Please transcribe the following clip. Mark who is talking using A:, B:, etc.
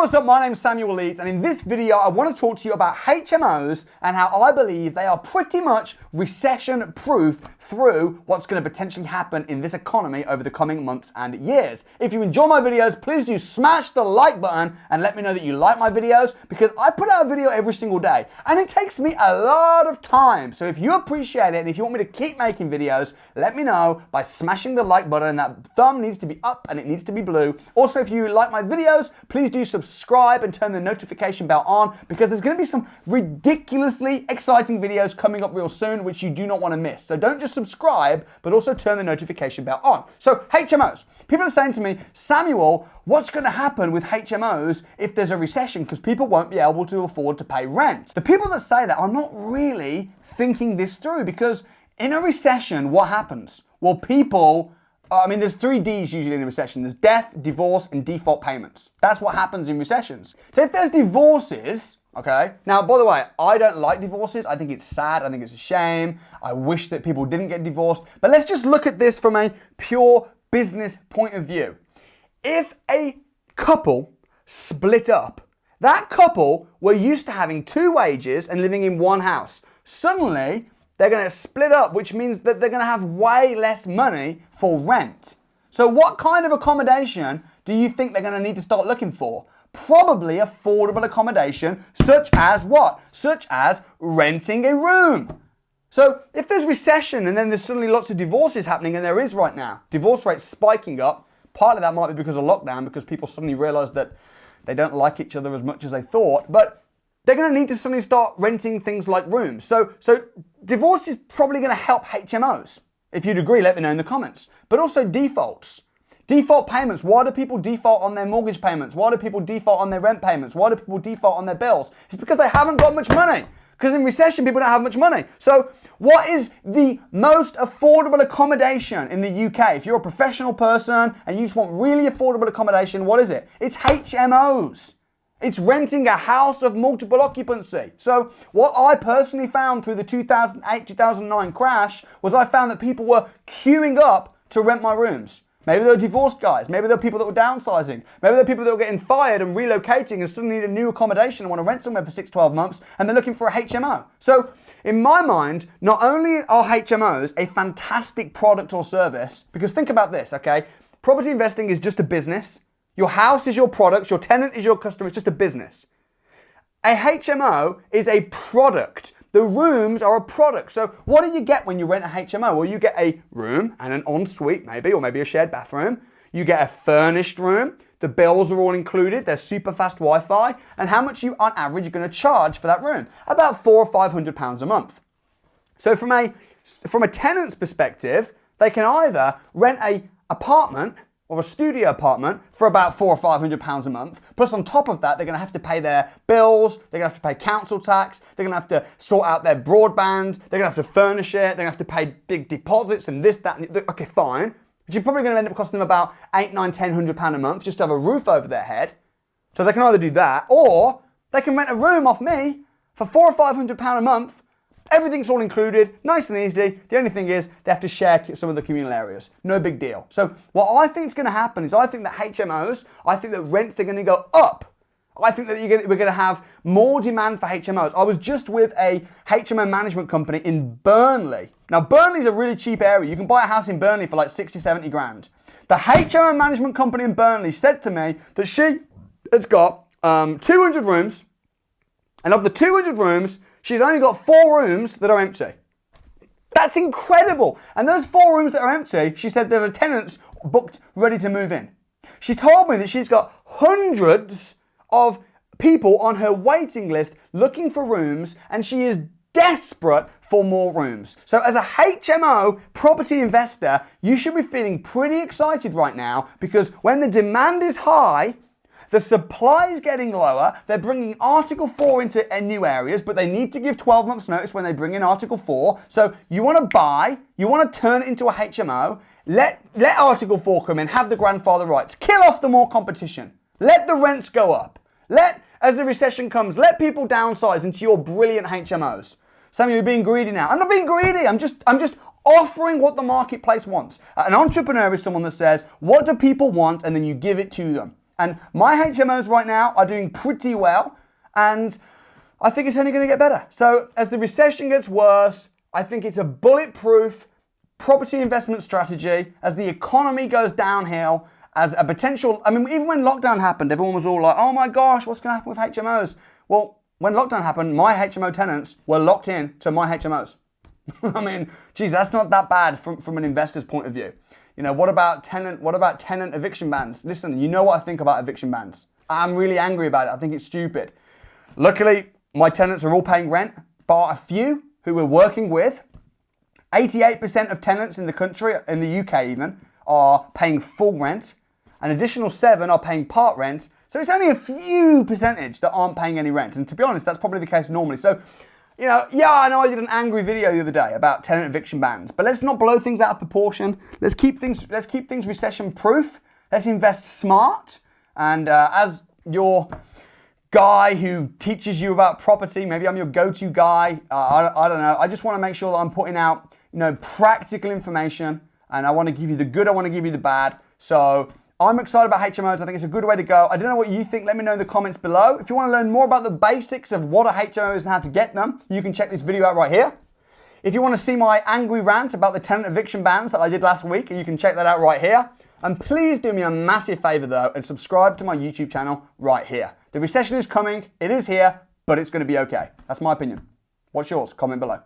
A: what's up? My name's Samuel Leeds, and in this video, I want to talk to you about HMOs and how I believe they are pretty much recession-proof through what's going to potentially happen in this economy over the coming months and years. If you enjoy my videos, please do smash the like button and let me know that you like my videos, because I put out a video every single day, and it takes me a lot of time. So if you appreciate it, and if you want me to keep making videos, let me know by smashing the like button. That thumb needs to be up and it needs to be blue. Also, if you like my videos, please do subscribe and turn the notification bell on, because there's going to be some ridiculously exciting videos coming up real soon, which you do not want to miss. So don't just subscribe, but also turn the notification bell on. So HMOs. People are saying to me, Samuel, what's going to happen with HMOs if there's a recession, because people won't be able to afford to pay rent? The people that say that are not really thinking this through, because in a recession, what happens? Well, there's 3 Ds usually in a recession. There's death, divorce, and default payments. That's what happens in recessions. So if there's divorces, okay? Now, by the way, I don't like divorces. I think it's sad. I think it's a shame. I wish that people didn't get divorced. But let's just look at this from a pure business point of view. If a couple split up, that couple were used to having 2 wages and living in one house. Suddenly, they're going to split up, which means that they're going to have way less money for rent. So what kind of accommodation do you think they're going to need to start looking for? Probably affordable accommodation, such as what? Such as renting a room. So if there's recession and then there's suddenly lots of divorces happening, and there is right now, divorce rates spiking up, part of that might be because of lockdown, because people suddenly realize that they don't like each other as much as they thought, but they're going to need to suddenly start renting things like rooms. So divorce is probably going to help HMOs. If you'd agree, let me know in the comments. But also defaults. Default payments. Why do people default on their mortgage payments? Why do people default on their rent payments? Why do people default on their bills? It's because they haven't got much money. Because in recession, people don't have much money. So what is the most affordable accommodation in the UK? If you're a professional person and you just want really affordable accommodation, what is it? It's HMOs. It's renting a house of multiple occupancy. So what I personally found through the 2008-2009 crash was I found that people were queuing up to rent my rooms. Maybe they were divorced guys. Maybe they were people that were downsizing. Maybe they were people that were getting fired and relocating and suddenly need a new accommodation and want to rent somewhere for 6-12 months, and they're looking for a HMO. So in my mind, not only are HMOs a fantastic product or service, because think about this, okay? Property investing is just a business. Your house is your product, your tenant is your customer, it's just a business. A HMO is a product. The rooms are a product. So what do you get when you rent a HMO? Well, you get a room and an ensuite maybe, or maybe a shared bathroom. You get a furnished room. The bills are all included. There's super fast Wi-Fi. And how much you, on average, are going to charge for that room? About £400 or £500 a month. So from a tenant's perspective, they can either rent a apartment or a studio apartment for about £400 or £500 a month. Plus on top of that, they're going to have to pay their bills, they're going to have to pay council tax, they're going to have to sort out their broadband, they're going to have to furnish it, they're going to have to pay big deposits and this, that, and okay, fine. But you're probably going to end up costing them about £800, £900, £1,000 a month just to have a roof over their head. So they can either do that, or they can rent a room off me for £400 or £500 a month. Everything's all included, nice and easy. The only thing is they have to share some of the communal areas. No big deal. So what I think is going to happen is I think that HMOs, I think that rents are going to go up. I think that we're going to have more demand for HMOs. I was just with a HMO management company in Burnley. Now, Burnley's a really cheap area. You can buy a house in Burnley for like 60, 70 grand. The HMO management company in Burnley said to me that she has got 200 rooms, and of the 200 rooms, she's only got 4 rooms that are empty. That's incredible. And those 4 rooms that are empty, she said there are tenants booked ready to move in. She told me that she's got hundreds of people on her waiting list looking for rooms, and she is desperate for more rooms. So as a HMO property investor, you should be feeling pretty excited right now, because when the demand is high, the supply is getting lower. They're bringing Article 4 into new areas, but they need to give 12 months notice when they bring in Article 4. So you want to buy, you want to turn it into a HMO, let Article 4 come in, have the grandfather rights, kill off the more competition, let the rents go up, as the recession comes, let people downsize into your brilliant HMOs. Some of you are being greedy now. I'm not being greedy, I'm just offering what the marketplace wants. An entrepreneur is someone that says, what do people want? And then you give it to them. And my HMOs right now are doing pretty well, and I think it's only going to get better. So as the recession gets worse, I think it's a bulletproof property investment strategy. As the economy goes downhill, as a potential, I mean, even when lockdown happened, everyone was all like, oh my gosh, what's going to happen with HMOs? Well, when lockdown happened, my HMO tenants were locked in to my HMOs. I mean, geez, that's not that bad from an investor's point of view. You know, what about tenant eviction bans? Listen, you know what I think about eviction bans. I'm really angry about it. I think it's stupid. Luckily, my tenants are all paying rent, bar a few who we're working with. 88% of tenants in the country, in the UK even, are paying full rent. An additional 7 are paying part rent. So it's only a few percentage that aren't paying any rent. And to be honest, that's probably the case normally. So, you know, yeah, I know I did an angry video the other day about tenant eviction bans, but let's not blow things out of proportion. Let's keep things recession proof. Let's invest smart. And as your guy who teaches you about property, maybe I'm your go-to guy. I don't know. I just want to make sure that I'm putting out, you know, practical information, and I want to give you the good. I want to give you the bad. So I'm excited about HMOs. I think it's a good way to go. I don't know what you think. Let me know in the comments below. If you want to learn more about the basics of what a HMO is and how to get them, you can check this video out right here. If you want to see my angry rant about the tenant eviction bans that I did last week, you can check that out right here. And please do me a massive favor though and subscribe to my YouTube channel right here. The recession is coming. It is here, but it's going to be okay. That's my opinion. What's yours? Comment below.